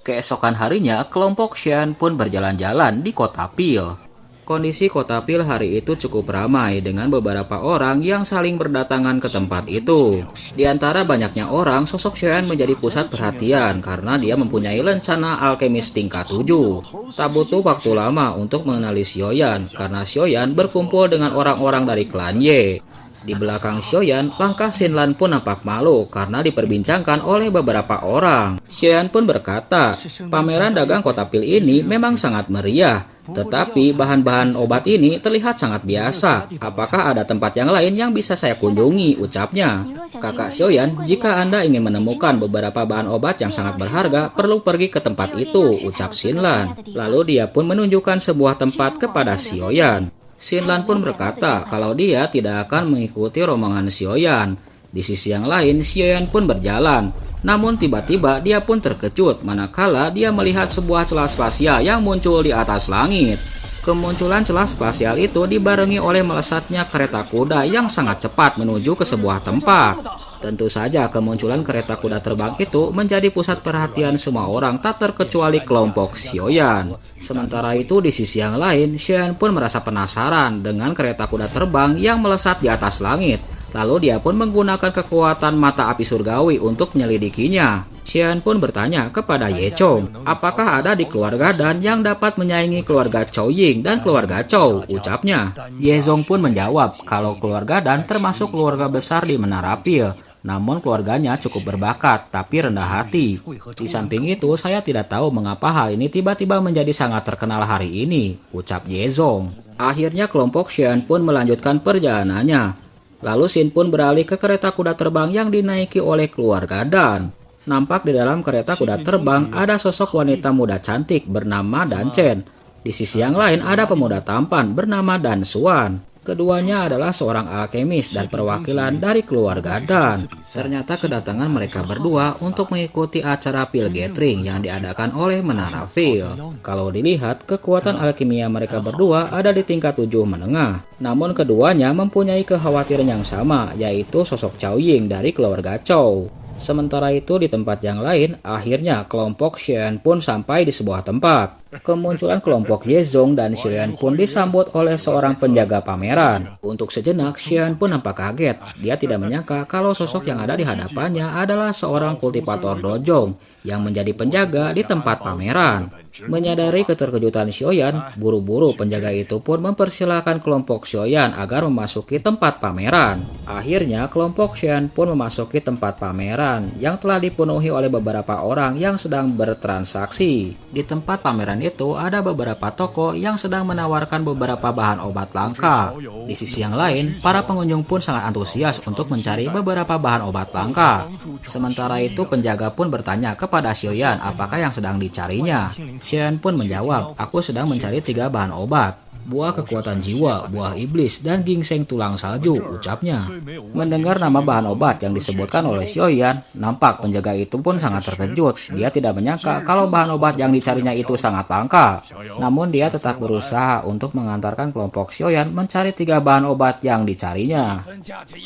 Keesokan harinya, kelompok Xian pun berjalan-jalan di kota Pil. Kondisi kota Pil hari itu cukup ramai dengan beberapa orang yang saling berdatangan ke tempat itu. Di antara banyaknya orang, sosok Xian menjadi pusat perhatian karena dia mempunyai lencana alkemis tingkat 7. Tak butuh waktu lama untuk mengenali Xiaoyan karena Xiaoyan berkumpul dengan orang-orang dari klan Ye. Di belakang Xiaoyan, langkah Xinlan pun nampak malu karena diperbincangkan oleh beberapa orang. Xiaoyan pun berkata, pameran dagang kota Pil ini memang sangat meriah, tetapi bahan-bahan obat ini terlihat sangat biasa. Apakah ada tempat yang lain yang bisa saya kunjungi? Ucapnya. Kakak Xiaoyan, jika Anda ingin menemukan beberapa bahan obat yang sangat berharga, perlu pergi ke tempat itu, ucap Xinlan. Lalu dia pun menunjukkan sebuah tempat kepada Xiaoyan. Xinlan pun berkata kalau dia tidak akan mengikuti rombongan Xiaoyan. Di sisi yang lain, Xiaoyan pun berjalan. Namun tiba-tiba dia pun terkejut manakala dia melihat sebuah celah spasial yang muncul di atas langit. Kemunculan celah spasial itu dibarengi oleh melesatnya kereta kuda yang sangat cepat menuju ke sebuah tempat. Tentu saja kemunculan kereta kuda terbang itu menjadi pusat perhatian semua orang tak terkecuali kelompok Xiaoyan. Sementara itu di sisi yang lain, Xiaoyan pun merasa penasaran dengan kereta kuda terbang yang melesat di atas langit. Lalu dia pun menggunakan kekuatan mata api surgawi untuk menyelidikinya. Xiaoyan pun bertanya kepada Ye Chong, apakah ada di keluarga Dan yang dapat menyaingi keluarga Chou Ying dan keluarga Chou, ucapnya. Ye Zong pun menjawab kalau keluarga Dan termasuk keluarga besar di Menara Pil. Namun keluarganya cukup berbakat, tapi rendah hati. Di samping itu, saya tidak tahu mengapa hal ini tiba-tiba menjadi sangat terkenal hari ini, ucap Ye Zong. Akhirnya kelompok Xiaoyan pun melanjutkan perjalanannya. Lalu Xin pun beralih ke kereta kuda terbang yang dinaiki oleh keluarga Dan. Nampak di dalam kereta kuda terbang ada sosok wanita muda cantik bernama Dan Chen. Di sisi yang lain ada pemuda tampan bernama Dan Xuan. Keduanya adalah seorang alkemis dan perwakilan dari keluarga Dan. Ternyata kedatangan mereka berdua untuk mengikuti acara Pil Gathering yang diadakan oleh Menara Pil. Kalau dilihat, kekuatan alkimia mereka berdua ada di tingkat 7 menengah. Namun keduanya mempunyai kekhawatiran yang sama, yaitu sosok Chou Ying dari keluarga Chou. Sementara itu di tempat yang lain, akhirnya kelompok Xiaoyan pun sampai di sebuah tempat. Kemunculan kelompok Ye Zong dan Xiaoyan pun disambut oleh seorang penjaga pameran. Untuk sejenak, Xiaoyan pun nampak kaget. Dia tidak menyangka kalau sosok yang ada di hadapannya adalah seorang kultivator dojong yang menjadi penjaga di tempat pameran. Menyadari keterkejutan Xiaoyan, buru-buru penjaga itu pun mempersilahkan kelompok Xiaoyan agar memasuki tempat pameran. Akhirnya, kelompok Xiaoyan pun memasuki tempat pameran yang telah dipenuhi oleh beberapa orang yang sedang bertransaksi. Di tempat pameran itu ada beberapa toko yang sedang menawarkan beberapa bahan obat langka. Di sisi yang lain, para pengunjung pun sangat antusias untuk mencari beberapa bahan obat langka. Sementara itu, penjaga pun bertanya kepada Xiaoyan apakah yang sedang dicarinya. Xiaoyan pun menjawab, aku sedang mencari 3 bahan obat. Buah kekuatan jiwa, buah iblis, dan ginseng tulang salju, ucapnya. Mendengar nama bahan obat yang disebutkan oleh Xiaoyan, nampak penjaga itu pun sangat terkejut. Dia tidak menyangka kalau bahan obat yang dicarinya itu sangat langka. Namun dia tetap berusaha untuk mengantarkan kelompok Xiaoyan mencari 3 bahan obat yang dicarinya.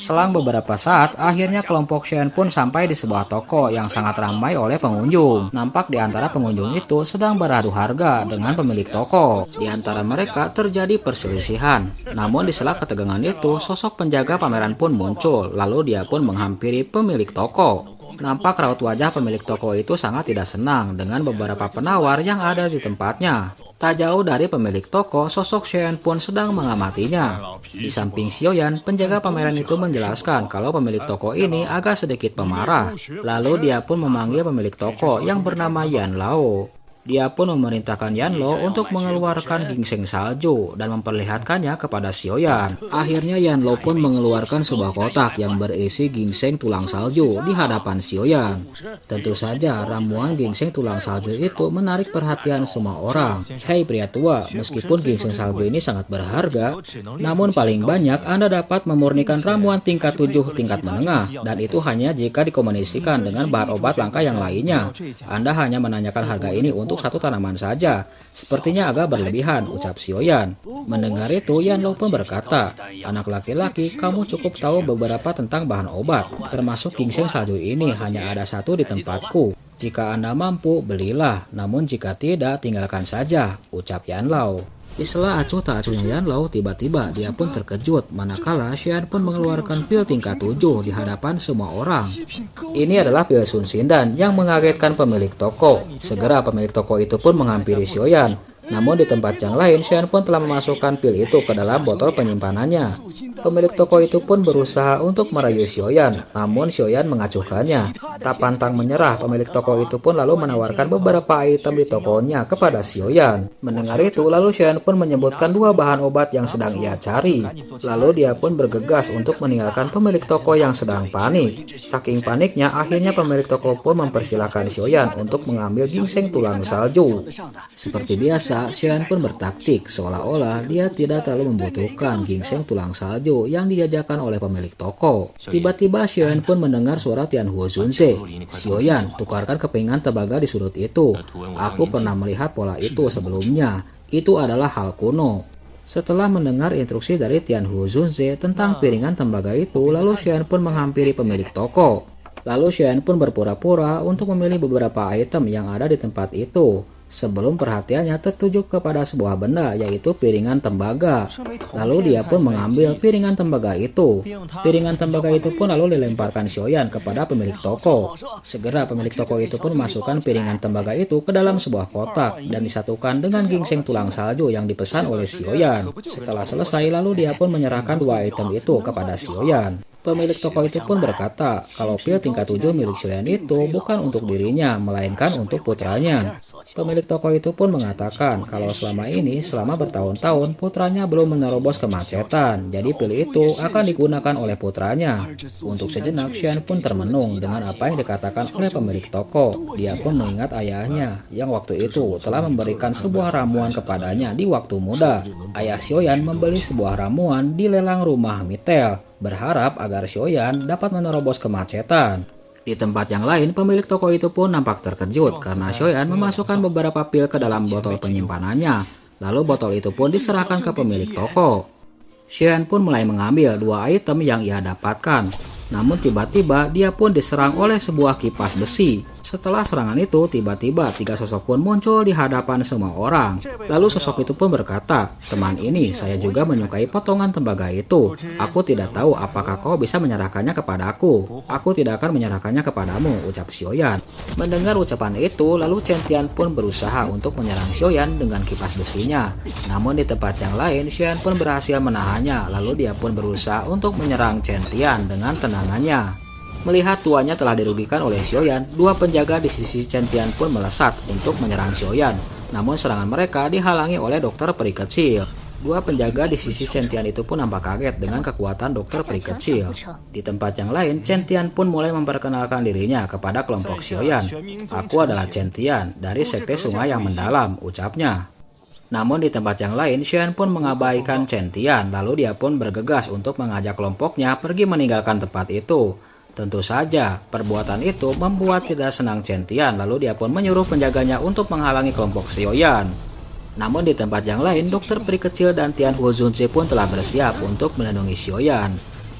Selang beberapa saat, akhirnya kelompok Xiaoyan pun sampai di sebuah toko yang sangat ramai oleh pengunjung. Nampak di antara pengunjung itu sedang beradu harga dengan pemilik toko. Di antara mereka terjadi perselisihan. Namun di sela ketegangan itu, sosok penjaga pameran pun muncul, lalu dia pun menghampiri pemilik toko. Nampak raut wajah pemilik toko itu sangat tidak senang dengan beberapa penawar yang ada di tempatnya. Tak jauh dari pemilik toko, sosok Xiaoyan pun sedang mengamatinya. Di samping Xiaoyan, penjaga pameran itu menjelaskan kalau pemilik toko ini agak sedikit pemarah. Lalu dia pun memanggil pemilik toko yang bernama Yan Lao. Dia pun memerintahkan Yan Lo untuk mengeluarkan ginseng salju dan memperlihatkannya kepada Xiaoyan. Akhirnya Yan Lo pun mengeluarkan sebuah kotak yang berisi ginseng tulang salju di hadapan Xiaoyan. Tentu saja ramuan ginseng tulang salju itu menarik perhatian semua orang. Hei pria tua, meskipun ginseng salju ini sangat berharga, namun paling banyak Anda dapat memurnikan ramuan tingkat 7 tingkat menengah, dan itu hanya jika dikombinasikan dengan bahan obat langka yang lainnya. Anda hanya menanyakan harga ini untuk satu tanaman saja. Sepertinya agak berlebihan, ucap Xiaoyan. Mendengar itu, Yan Lo pun berkata, anak laki-laki, kamu cukup tahu beberapa tentang bahan obat, termasuk ginseng salju ini hanya ada 1 di tempatku. Jika Anda mampu, belilah. Namun jika tidak, tinggalkan saja, ucap Yan Lao. Di sela acuh tak acuhnya Yan Lao, tiba-tiba dia pun terkejut manakala Xian pun mengeluarkan pil tingkat 7 di hadapan semua orang. Ini adalah pil Sun Xindan yang mengagetkan pemilik toko. Segera pemilik toko itu pun menghampiri Xiaoyan. Namun di tempat yang lain, Xian pun telah memasukkan pil itu ke dalam botol penyimpanannya. Pemilik toko itu pun berusaha untuk merayu Xiaoyan, namun Xiaoyan mengacuhkannya. Tak pantang menyerah, pemilik toko itu pun lalu menawarkan beberapa item di tokonya kepada Xiaoyan. Mendengar itu, lalu Xiaoyan pun menyebutkan 2 bahan obat yang sedang ia cari. Lalu dia pun bergegas untuk meninggalkan pemilik toko yang sedang panik. Saking paniknya, akhirnya pemilik toko pun mempersilahkan Xiaoyan untuk mengambil ginseng tulang salju. Seperti biasa, Xiaoyan pun bertaktik seolah-olah dia tidak terlalu membutuhkan ginseng tulang salju yang dijajakan oleh pemilik toko. Tiba-tiba Xiaoyan pun mendengar suara Tianhuo Zunze. "Xiaoyan, tukarkan kepingan tembaga di sudut itu. Aku pernah melihat pola itu sebelumnya. Itu adalah hal kuno." Setelah mendengar instruksi dari Tianhuo Zunze tentang piringan tembaga itu, lalu Xiaoyan pun menghampiri pemilik toko. Lalu Xiaoyan pun berpura-pura untuk memilih beberapa item yang ada di tempat itu, sebelum perhatiannya tertuju kepada sebuah benda, yaitu piringan tembaga. Lalu dia pun mengambil piringan tembaga itu. Piringan tembaga itu pun lalu dilemparkan Xiaoyan kepada pemilik toko. Segera pemilik toko itu pun memasukkan piringan tembaga itu ke dalam sebuah kotak dan disatukan dengan ginseng tulang salju yang dipesan oleh Xiaoyan. Setelah selesai, lalu dia pun menyerahkan 2 item itu kepada Xiaoyan. Pemilik toko itu pun berkata kalau pil tingkat 7 milik Xiaoyan itu bukan untuk dirinya, melainkan untuk putranya. Pemilik toko itu pun mengatakan kalau selama ini, selama bertahun-tahun, putranya belum menerobos kemacetan, jadi pil itu akan digunakan oleh putranya. Untuk sejenak, Xiaoyan pun termenung dengan apa yang dikatakan oleh pemilik toko. Dia pun mengingat ayahnya yang waktu itu telah memberikan sebuah ramuan kepadanya di waktu muda. Ayah Xiaoyan membeli sebuah ramuan di lelang rumah Mitel, berharap agar Xiaoyan dapat menerobos kemacetan. Di tempat yang lain, pemilik toko itu pun nampak terkejut karena Xiaoyan memasukkan beberapa pil ke dalam botol penyimpanannya. Lalu botol itu pun diserahkan ke pemilik toko. Xiaoyan pun mulai mengambil 2 item yang ia dapatkan. Namun tiba-tiba dia pun diserang oleh sebuah kipas besi. Setelah serangan itu, tiba-tiba 3 sosok pun muncul di hadapan semua orang. Lalu sosok itu pun berkata, "Teman ini, saya juga menyukai potongan tembaga itu. Aku tidak tahu apakah kau bisa menyerahkannya kepadaku. Aku tidak akan menyerahkannya kepadamu," ucap Xiaoyan. Mendengar ucapan itu, lalu Chen Tian pun berusaha untuk menyerang Xiaoyan dengan kipas besinya. Namun di tempat yang lain, Xiaoyan pun berhasil menahannya. Lalu dia pun berusaha untuk menyerang Chen Tian dengan tenangannya. Melihat tuannya telah dirugikan oleh Xiaoyan, 2 penjaga di sisi Chen Tian pun melesat untuk menyerang Xiaoyan. Namun serangan mereka dihalangi oleh dokter peri kecil. 2 penjaga di sisi Chen Tian itu pun nampak kaget dengan kekuatan dokter peri kecil. Di tempat yang lain, Chen Tian pun mulai memperkenalkan dirinya kepada kelompok Xiaoyan. "Aku adalah Chen Tian dari Sekte Sungai yang Mendalam," ucapnya. Namun di tempat yang lain, Xiaoyan pun mengabaikan Chen Tian, lalu dia pun bergegas untuk mengajak kelompoknya pergi meninggalkan tempat itu. Tentu saja, perbuatan itu membuat tidak senang Chen Tian, lalu dia pun menyuruh penjaganya untuk menghalangi kelompok Xiaoyan. Namun di tempat yang lain, dokter peri kecil dan Tianhuo Zunze pun telah bersiap untuk melindungi Xiaoyan.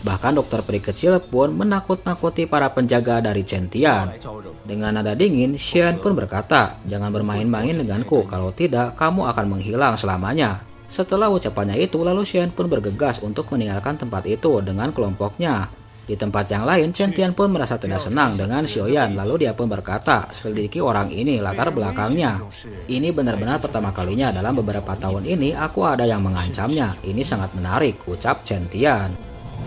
Bahkan dokter peri kecil pun menakut-nakuti para penjaga dari Chen Tian. Dengan nada dingin, Xiaoyan pun berkata, "Jangan bermain-main denganku, kalau tidak kamu akan menghilang selamanya." Setelah ucapannya itu, lalu Xiaoyan pun bergegas untuk meninggalkan tempat itu dengan kelompoknya. Di tempat yang lain, Chen Tian pun merasa tidak senang dengan Xiaoyan, lalu dia pun berkata, "Selidiki orang ini latar belakangnya. Ini benar-benar pertama kalinya dalam beberapa tahun ini aku ada yang mengancamnya. Ini sangat menarik," ucap Chen Tian.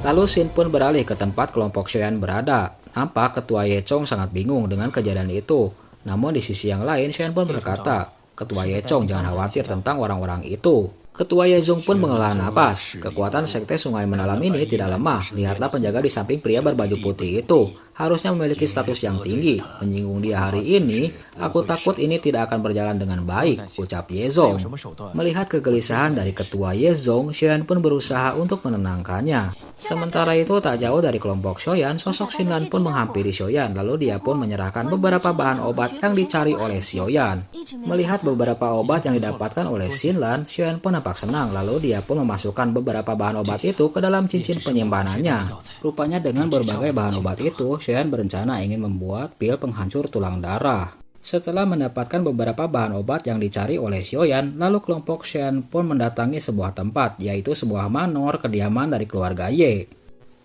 Lalu Xin pun beralih ke tempat kelompok Xiaoyan berada. Nampak ketua Ye Chong sangat bingung dengan kejadian itu. Namun di sisi yang lain, Xiaoyan pun berkata, "Ketua Ye Chong, jangan khawatir tentang orang-orang itu." Ketua Ye Zong pun menghela napas. Kekuatan Sekte Sungai Mendalam ini tidak lemah. Lihatlah penjaga di samping pria berbaju putih itu. Harusnya memiliki status yang tinggi. Menyinggung dia hari ini, aku takut ini tidak akan berjalan dengan baik, ucap Ye Zong. Melihat kegelisahan dari ketua Ye Zong, Xiaoyan pun berusaha untuk menenangkannya. Sementara itu, tak jauh dari kelompok Xiaoyan, sosok Xinlan pun menghampiri Xiaoyan, lalu dia pun menyerahkan beberapa bahan obat yang dicari oleh Xiaoyan. Melihat beberapa obat yang didapatkan oleh Xinlan, Xiaoyan pun nampak senang, lalu dia pun memasukkan beberapa bahan obat itu ke dalam cincin penyimpanannya. Rupanya dengan berbagai bahan obat itu, Xiaoyan berencana ingin membuat pil penghancur tulang darah. Setelah mendapatkan beberapa bahan obat yang dicari oleh Xiaoyan, lalu kelompok Xiaoyan pun mendatangi sebuah tempat, yaitu sebuah manor kediaman dari keluarga Ye.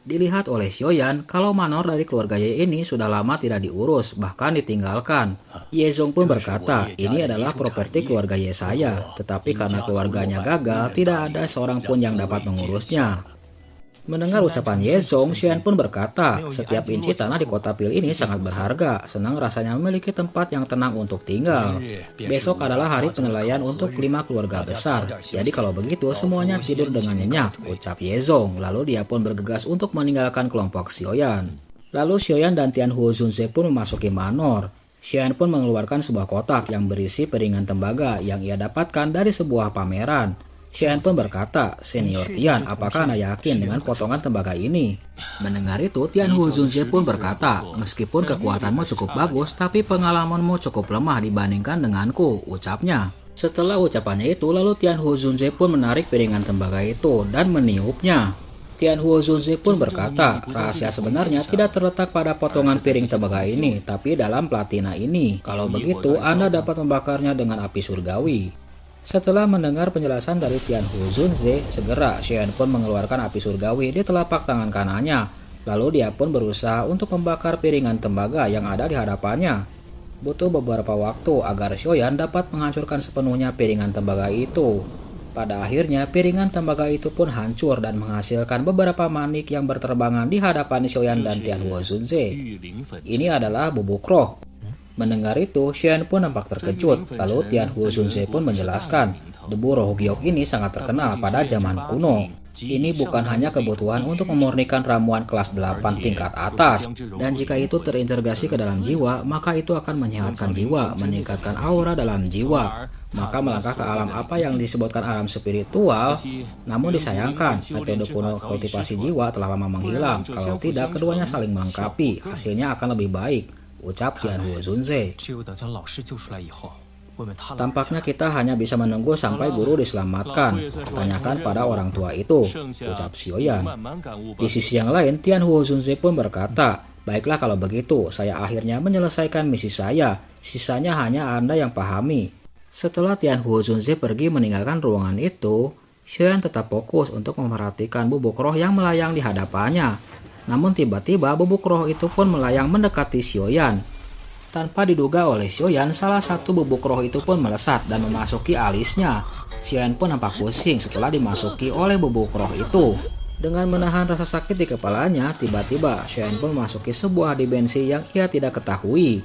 Dilihat oleh Xiaoyan, kalau manor dari keluarga Ye ini sudah lama tidak diurus, bahkan ditinggalkan. Ye Zong pun berkata, ini adalah properti keluarga Ye saya, tetapi karena keluarganya gagal, tidak ada seorang pun yang dapat mengurusnya. Mendengar ucapan Ye Zong, Xiaoyan pun berkata, setiap inci tanah di kota Pil ini sangat berharga, senang rasanya memiliki tempat yang tenang untuk tinggal. Besok adalah hari penilaian untuk 5 keluarga besar, jadi kalau begitu semuanya tidur dengan nyenyak, ucap Ye Zong. Lalu dia pun bergegas untuk meninggalkan kelompok Xiaoyan. Lalu Xiaoyan dan Tianhuo Zunze pun memasuki manor. Xiaoyan pun mengeluarkan sebuah kotak yang berisi piringan tembaga yang ia dapatkan dari sebuah pameran. Xiaoyan pun berkata, Senior Tian, apakah Anda yakin dengan potongan tembaga ini? Mendengar itu, Tianhuo Zunze pun berkata, meskipun kekuatanmu cukup bagus, tapi pengalamanmu cukup lemah dibandingkan denganku, ucapnya. Setelah ucapannya itu, lalu Tianhuo Zunze pun menarik piringan tembaga itu dan meniupnya. Tianhuo Zunze pun berkata, rahasia sebenarnya tidak terletak pada potongan piring tembaga ini, tapi dalam platina ini. Kalau begitu, Anda dapat membakarnya dengan api surgawi. Setelah mendengar penjelasan dari Tianhuo Zunze, segera Xiaoyan pun mengeluarkan api surgawi di telapak tangan kanannya. Lalu dia pun berusaha untuk membakar piringan tembaga yang ada di hadapannya. Butuh beberapa waktu agar Xiaoyan dapat menghancurkan sepenuhnya piringan tembaga itu. Pada akhirnya, piringan tembaga itu pun hancur dan menghasilkan beberapa manik yang berterbangan di hadapan Xiaoyan dan Tianhuo Zunze. Ini adalah bubuk roh. Mendengar itu, Xiaoyan pun nampak terkejut, lalu Tianhuo Zunze pun menjelaskan, debu roh giok ini sangat terkenal pada zaman kuno. Ini bukan hanya kebutuhan untuk memurnikan ramuan kelas 8 tingkat atas, dan jika itu terintegrasi ke dalam jiwa, maka itu akan menyehatkan jiwa, meningkatkan aura dalam jiwa. Maka melangkah ke alam apa yang disebutkan alam spiritual, namun disayangkan, metode kuno kultivasi jiwa telah lama menghilang, kalau tidak keduanya saling melengkapi, hasilnya akan lebih baik. Ucap Tianhuo Zunze. Tampaknya kita hanya bisa menunggu sampai guru diselamatkan. Tanyakan pada orang tua itu, ucap Xiaoyan. Di sisi yang lain, Tianhuo Zunze pun berkata, baiklah kalau begitu, saya akhirnya menyelesaikan misi saya. Sisanya hanya Anda yang pahami. Setelah Tianhuo Zunze pergi meninggalkan ruangan itu, Xiaoyan tetap fokus untuk memperhatikan bubuk roh yang melayang di hadapannya. Namun tiba-tiba bubuk roh itu pun melayang mendekati Xiaoyan. Tanpa diduga oleh Xiaoyan, salah satu bubuk roh itu pun melesat dan memasuki alisnya. Xiaoyan pun nampak pusing setelah dimasuki oleh bubuk roh itu. Dengan menahan rasa sakit di kepalanya, tiba-tiba Xiaoyan pun memasuki sebuah dimensi yang ia tidak ketahui.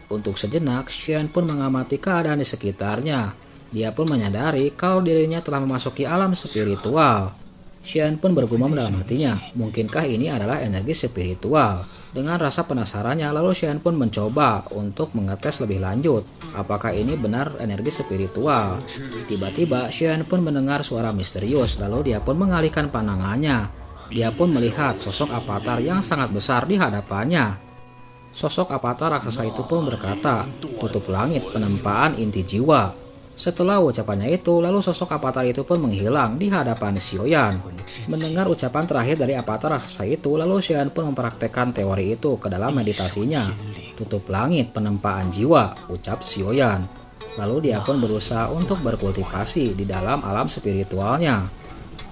Untuk sejenak, Xiaoyan pun mengamati keadaan di sekitarnya. Dia pun menyadari kalau dirinya telah memasuki alam spiritual. Xiaoyan pun bergumam dalam hatinya, mungkinkah ini adalah energi spiritual? Dengan rasa penasarannya, lalu Xiaoyan pun mencoba untuk mengetes lebih lanjut, apakah ini benar energi spiritual. Tiba-tiba Xiaoyan pun mendengar suara misterius, lalu dia pun mengalihkan pandangannya. Dia pun melihat sosok avatar yang sangat besar di hadapannya. Sosok avatar raksasa itu pun berkata, tutup langit penempaan inti jiwa. Setelah ucapannya itu, lalu sosok avatar itu pun menghilang di hadapan Xiaoyan. Mendengar ucapan terakhir dari avatar raksasa itu, lalu Xiaoyan pun mempraktekkan teori itu ke dalam meditasinya. Tutup langit penempaan jiwa, ucap Xiaoyan. Lalu dia pun berusaha untuk berkultivasi di dalam alam spiritualnya.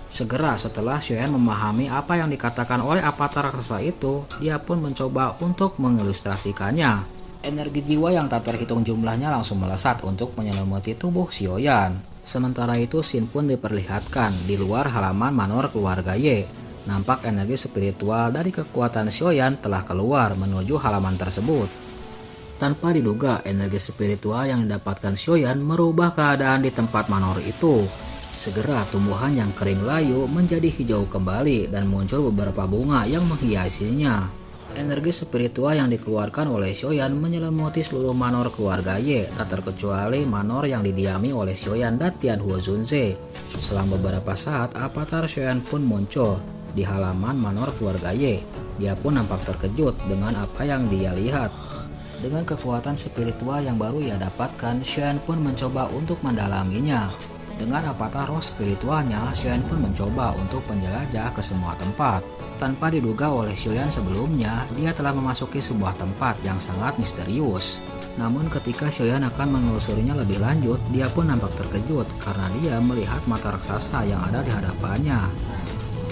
Segera setelah Xiaoyan memahami apa yang dikatakan oleh avatar raksasa itu, dia pun mencoba untuk mengilustrasikannya. Energi jiwa yang tak terhitung jumlahnya langsung melesat untuk menyelimuti tubuh Xiaoyan. Sementara itu Xin pun diperlihatkan di luar halaman manor keluarga Ye. Nampak energi spiritual dari kekuatan Xiaoyan telah keluar menuju halaman tersebut. Tanpa diduga, energi spiritual yang didapatkan Xiaoyan merubah keadaan di tempat manor itu. Segera tumbuhan yang kering layu menjadi hijau kembali dan muncul beberapa bunga yang menghiasinya. Energi spiritual yang dikeluarkan oleh Xiaoyan menyelimuti seluruh manor keluarga Ye, tak terkecuali manor yang didiami oleh Xiaoyan dan Tianhuo Zunze. Selang beberapa saat, avatar Xiaoyan pun muncul. di halaman manor keluarga Ye. Dia pun nampak terkejut dengan apa yang dia lihat. Dengan kekuatan spiritual yang baru ia dapatkan, Xuan pun mencoba untuk mendalaminya. Dengan avatar roh spiritualnya, Xuan pun mencoba untuk menjelajah ke semua tempat. Tanpa diduga oleh Xuan sebelumnya, dia telah memasuki sebuah tempat yang sangat misterius. Namun ketika Xuan akan menelusurinya lebih lanjut, dia pun nampak terkejut karena dia melihat mata raksasa yang ada di hadapannya.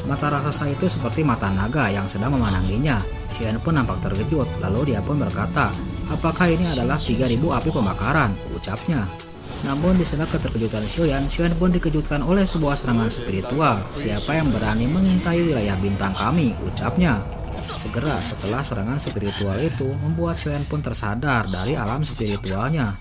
Mata raksasa itu seperti mata naga yang sedang memandanginya. Xuan pun nampak terkejut, lalu dia pun berkata, "Apakah ini adalah 3000 api pembakaran?" ucapnya. Namun di sela keterkejutan Xuan pun dikejutkan oleh sebuah serangan spiritual. "Siapa yang berani mengintai wilayah bintang kami?" ucapnya. Segera setelah serangan spiritual itu membuat Xuan pun tersadar dari alam spiritualnya.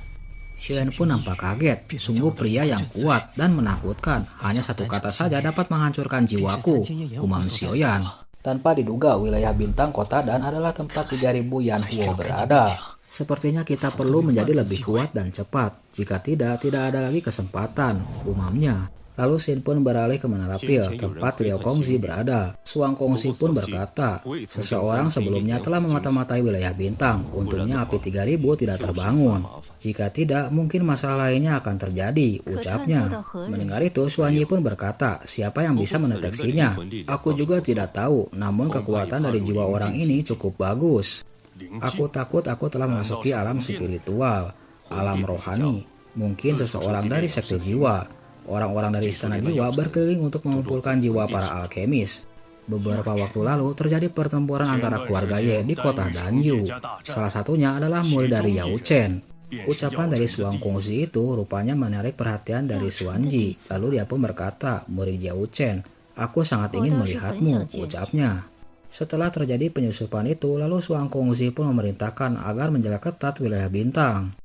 Xuan pun nampak kaget, sungguh pria yang kuat dan menakutkan. Hanya satu kata saja dapat menghancurkan jiwaku, umam Xuan. Tanpa diduga wilayah bintang kota dan adalah tempat 3000 Yan Huo berada. Sepertinya kita perlu menjadi lebih kuat dan cepat. Jika tidak ada lagi kesempatan, umamnya. Lalu Xin pun beralih ke Menara Pil, tempat Liao Kongzi berada. Suang Kongzi pun berkata, "Seseorang sebelumnya telah memata-matai wilayah bintang. Untungnya api 3000 tidak terbangun. Jika tidak, mungkin masalah lainnya akan terjadi," ucapnya. Mendengar itu, Xuan Yi pun berkata, "Siapa yang bisa mendeteksinya? Aku juga tidak tahu, namun kekuatan dari jiwa orang ini cukup bagus. Aku takut aku telah memasuki alam spiritual, alam rohani. Mungkin seseorang dari sekte jiwa. Orang-orang dari istana jiwa berkeliling untuk mengumpulkan jiwa para alkemis." Beberapa waktu lalu terjadi pertempuran antara keluarga Ye di kota Danyu. Salah satunya adalah murid dari Yao Chen. Ucapan dari Suang Kongzi itu rupanya menarik perhatian dari Xuan Yi. Lalu dia pun berkata, "Murid Yao Chen, aku sangat ingin melihatmu," ucapnya. Setelah terjadi penyusupan itu, lalu Suang Kongzi pun memerintahkan agar menjaga ketat wilayah bintang.